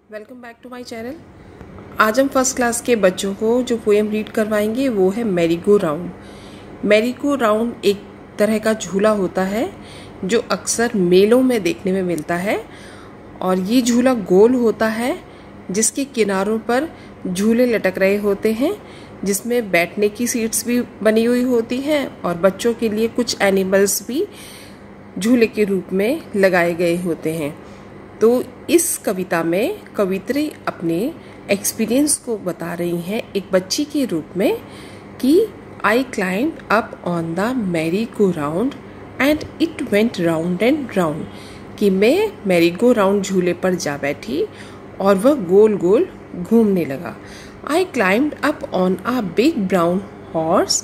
Welcome back to my channel. आज हम first class के बच्चों को जो पोएम रीड करवाएंगे वो है Mary go round. Mary go round एक तरह का झूला होता है जो अक्सर मेलों में देखने में मिलता है और ये झूला गोल होता है जिसके किनारों पर झूले लटक रहे होते हैं, जिसमें बैठने की सीट्स भी बनी हुई होती हैं और बच्चों के लिए कुछ एनिमल्स भी झूले के रूप में लगाए गए होते हैं। तो इस कविता में कवित्री अपने एक्सपीरियंस को बता रही हैं एक बच्ची के रूप में कि आई climbed up on the merry go round and it went round and round, कि मैं मैरी गो राउंड झूले पर जा बैठी और वह गोल गोल घूमने लगा। आई climbed up on a big brown horse,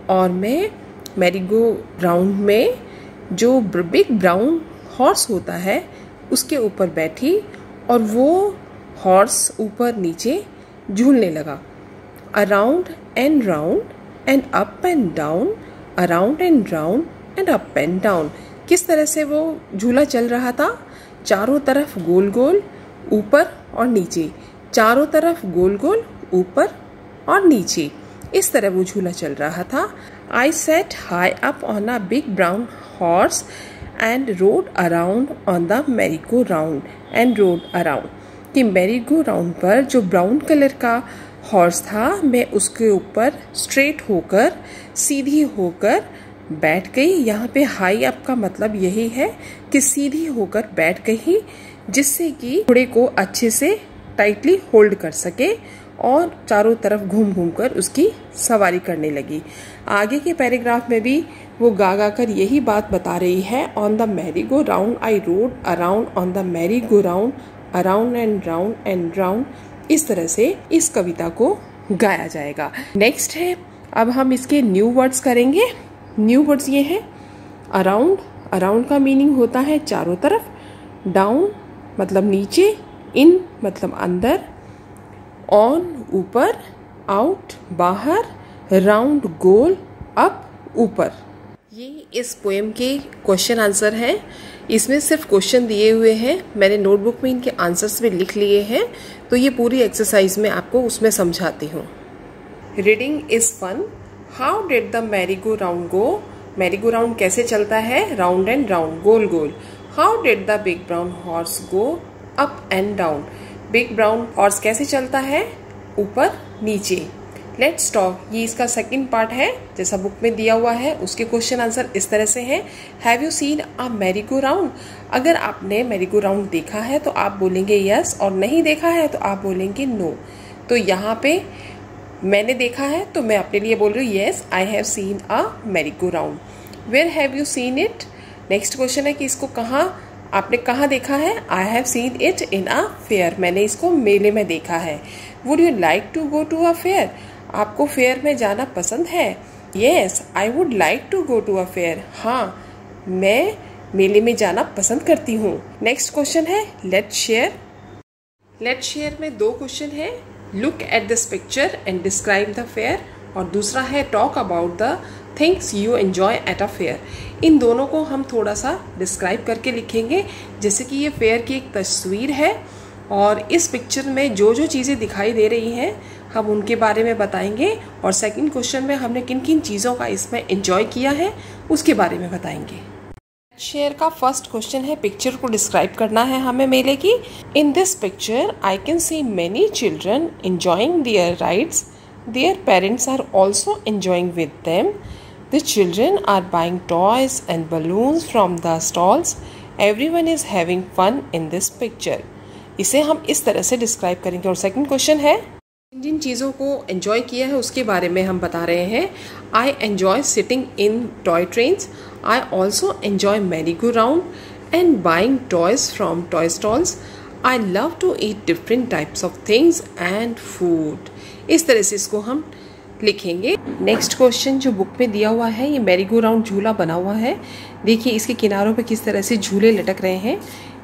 और मैं मैरी गो राउंड में जो बिग ब्राउन हॉर्स होता है उसके ऊपर बैठी और वो हॉर्स ऊपर नीचे झूलने लगा। Around and round and up and down, around and round and up and down. किस तरह से वो झूला चल रहा था? चारों तरफ गोल गोल, ऊपर और नीचे, चारों तरफ गोल गोल, ऊपर और नीचे, इस तरह वो झूला चल रहा था। I sat high up on a big brown horse and rode around on the merry go round and rode around, कि मैरी गो राउंड पर जो ब्राउन कलर का हॉर्स था मैं उसके ऊपर स्ट्रेट होकर, सीधी होकर बैठ गई। यहाँ पे हाई अप का मतलब यही है कि सीधी होकर बैठ गई, जिससे कि घोड़े को अच्छे से टाइटली होल्ड कर सके और चारों तरफ घूम घूम कर उसकी सवारी करने लगी। आगे के पैराग्राफ में भी वो गा गा कर यही बात बता रही है। On the merry go round I road around on the merry go round, around and round. इस तरह से इस कविता को गाया जाएगा। नेक्स्ट है, अब हम इसके न्यू वर्ड्स करेंगे। न्यू वर्ड्स ये हैं अराउंड। अराउंड का मीनिंग होता है चारों तरफ, डाउन मतलब नीचे, इन मतलब अंदर, ऑन ऊपर, आउट बाहर, राउंड गोल, अप ऊपर। ये इस पोएम के क्वेश्चन आंसर हैं। इसमें सिर्फ क्वेश्चन दिए हुए हैं, मैंने नोटबुक में इनके आंसर्स भी लिख लिए हैं, तो ये पूरी एक्सरसाइज में आपको उसमें समझाती हूँ। Reading is fun. How did the merry go round go? Merry go round कैसे चलता है? राउंड एंड राउंड, गोल गोल। How did the big brown horse go? Up and down. Big brown horse कैसे चलता है? ऊपर नीचे। लेट्स टॉक, ये इसका सेकंड पार्ट है जैसा बुक में दिया हुआ है। उसके क्वेश्चन आंसर इस तरह से हैं। Have you scene a merry go round? अगर आपने मैरी गो राउंड देखा है तो आप बोलेंगे यस, और नहीं देखा है तो आप बोलेंगे नो। तो यहाँ पे मैंने देखा है तो मैं अपने लिए बोल रही हूँ yes, I have seen a merry go round. Where have you seen it? Next question है कि इसको आपने कहाँ देखा है? I have seen it in a fair, मैंने इसको मेले में देखा है। Would you like to go to a fair? आपको फेयर में जाना पसंद है? Yes, I would like to go to a fair. हाँ, मैं मेले में जाना पसंद करती हूँ। नेक्स्ट क्वेश्चन है लेट्स शेयर। लेट्स शेयर में दो क्वेश्चन है, look at this picture and describe the fair, और दूसरा है talk about the things you enjoy at a fair. इन दोनों को हम थोड़ा सा डिस्क्राइब करके लिखेंगे, जैसे कि ये फेयर की एक तस्वीर है और इस पिक्चर में जो जो चीज़ें दिखाई दे रही हैं हम उनके बारे में बताएंगे, और सेकंड क्वेश्चन में हमने किन किन चीज़ों का इसमें एंजॉय किया है उसके बारे में बताएंगे। शेयर का फर्स्ट क्वेश्चन है, पिक्चर को डिस्क्राइब करना है हमें मेले की। In this picture I can see many children enjoying their rides, their parents are also enjoying with them, the children are buying toys and balloons from the stalls, everyone is having fun in this picture. इसे हम इस तरह से describe करेंगे। और second question है जिन चीज़ों को एंजॉय किया है उसके बारे में हम बता रहे हैं। I enjoy sitting in toy trains, I also enjoy merry go round and buying toys from toy stalls, I love to eat different types of things and food. इस तरह से इसको हम लिखेंगे। नेक्स्ट क्वेश्चन जो बुक में दिया हुआ है, ये मैरी गो राउंड झूला बना हुआ है। देखिए इसके किनारों पे किस तरह से झूले लटक रहे हैं।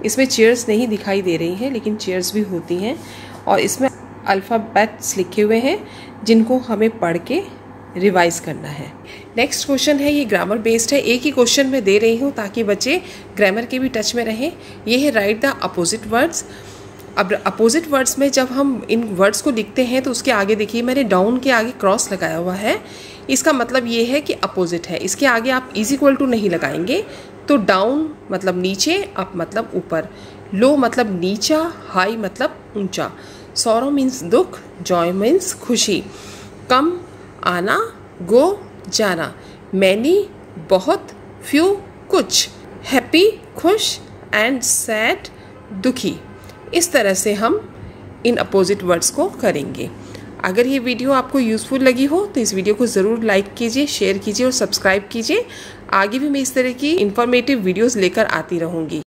इसमें चेयर्स नहीं दिखाई दे रही हैं लेकिन चेयर्स भी होती हैं, और इसमें अल्फ़ाबेट्स लिखे हुए हैं जिनको हमें पढ़ के रिवाइज करना है। नेक्स्ट क्वेश्चन है, ये ग्रामर बेस्ड है, एक ही क्वेश्चन में दे रही हूँ ताकि बच्चे ग्रामर के भी टच में रहें। ये है राइट द अपोजिट वर्ड्स। अब अपोजिट वर्ड्स में जब हम इन वर्ड्स को लिखते हैं तो उसके आगे देखिए मैंने डाउन के आगे क्रॉस लगाया हुआ है। इसका मतलब ये है कि अपोजिट है। इसके आगे आप इज इक्वल टू नहीं लगाएंगे। तो डाउन मतलब नीचे, अप मतलब ऊपर, लो मतलब नीचा, हाई मतलब ऊंचा। सॉरो मीन्स दुख, जॉय मीन्स खुशी। कम आना, गो जाना। मैनी बहुत, फ्यू कुछ। हैप्पी खुश एंड सैड दुखी। इस तरह से हम इन अपोजिट वर्ड्स को करेंगे। अगर ये वीडियो आपको यूज़फुल लगी हो तो इस वीडियो को ज़रूर लाइक कीजिए, शेयर कीजिए और सब्सक्राइब कीजिए। आगे भी मैं इस तरह की इंफॉर्मेटिव वीडियोस लेकर आती रहूँगी।